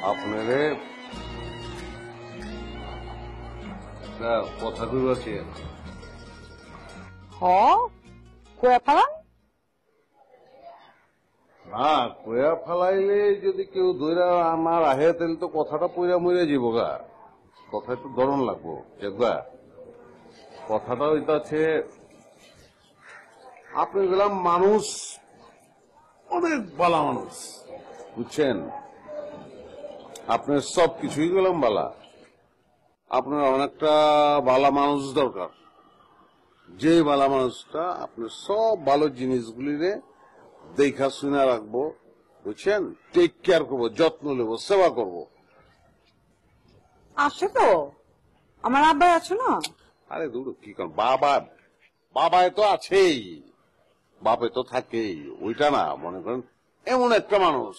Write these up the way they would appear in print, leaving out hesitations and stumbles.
আপনারে কথা কইবাছে কয়া ফেলান না, কয়া ফেলাইলে যদি কেউ ধৈরা আমার আহে তাহলে তো কথাটা পইরা মইরা যাবো গা। কথা একটু ধরন লাগবো দেখবা। কথাটা হইতাছে আপনি গেলাম মানুষ অনেক বালা মানুষ, বুঝছেন? আপনার সব কিছুই গেলাম বালা। আপনার অনেকটা বালা মানুষ দরকার, যে বালা মানুষটা আপনার সব ভালো জিনিসগুলিরে দেখা শুনে রাখবো, বুঝছেন? টেক কেয়ার করবো, যত্ন নেবো, সেবা করবো। আছে তো, আমার আব্বাই আছে না। আরে দূর কি কর, বাবা বাবায় তো আছেই, বাপে তো থাকেই, ওইটা না। মনে করেন এমন একটা মানুষ,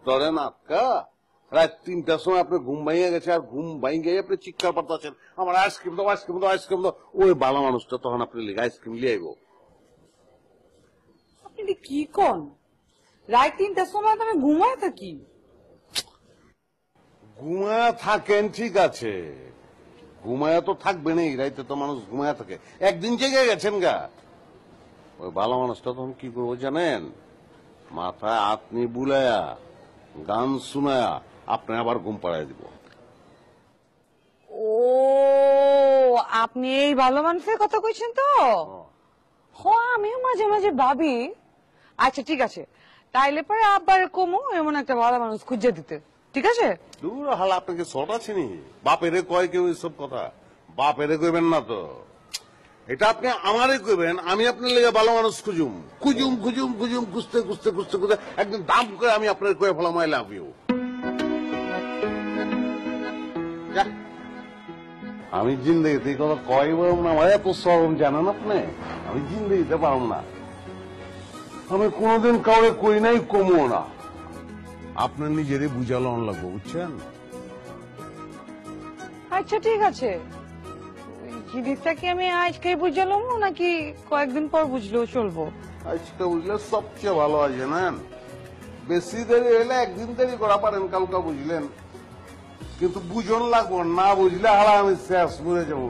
ধরেন আটকা রাত 3টার সময় আপনি ঘুম ভাইয়া গেছে, আর ঘুম ভাইঙ্গে আপনি চিৎকার পাঠাচ্ছেন আমার আইসক্রিম দাও, আইসক্রিম দাও, আইসক্রিম দাও। ওই ভালো মানুষটা তখন আপনি লিখে আইসক্রিম লিয়ে আইব। আপনি কি কন? রাত 3টার সময় তো আমি ঘুমায় থাকি। ঘুমায়া থাকেন ঠিক আছে, ঘুমায়া তো থাকবেন, এই রাইতে তো মানুষ ঘুমায়া থাকে। একদিন জেগে গেছেন গা, ওই ভালো মানুষটা তখন কি করবো জানেন? মাথায় আপনি বুলায়া গান শুনায়া আপনি আবার ঘুম পাড়ায় দিব। ও, আপনি এই ভালো মানুষের কথা কইছেন তো? আমিও মাঝে মাঝে ভাবি। আচ্ছা ঠিক আছে, তাইলে পরে আব্বার কমু এমন একটা ভালো মানুষ খুঁজে দিতে, ঠিক আছে? দূর হাল, আপনাকে শর্ট আছে নি? বাপেরে কয় কেউ এসব কথা? বাপেরে কইবেন না তো, এটা আপনি আমারে কইবেন। আমি আপনার লেগে ভালো মানুষ খুঁজুম, খুঁজুম খুঁজুম খুঁজুম, খুঁজতে খুঁজতে খুঁজতে খুঁজতে একদিন দাম করে আমি আপনার কয়ে ফেলাম আই লাভ ইউ। আমি জিন্দগিতে কোনো কয় পারব না, আমার এত সরম জানেন আপনি? আমি জিন্দগিতে পারব না, আমি কোনোদিন কাউরে কই নাই, কমো না। আপনার নিজেরই বুঝালো লাগবো, বুঝছেন? আচ্ছা ঠিক আছে, জিনিসটা কি আমি আজকেই বুঝলাম নাকি কয়েকদিন পর বুঝলেও চলবো? আজকে বুঝলে সবচেয়ে ভালো হয়, জানেন? বেশি দেরি হইলে একদিন দেরি করা পারেন, কালকা বুঝলেন, কিন্তু বুঝন লাগবো না। বুঝলে হারা আমি শেষ মরে যাবো।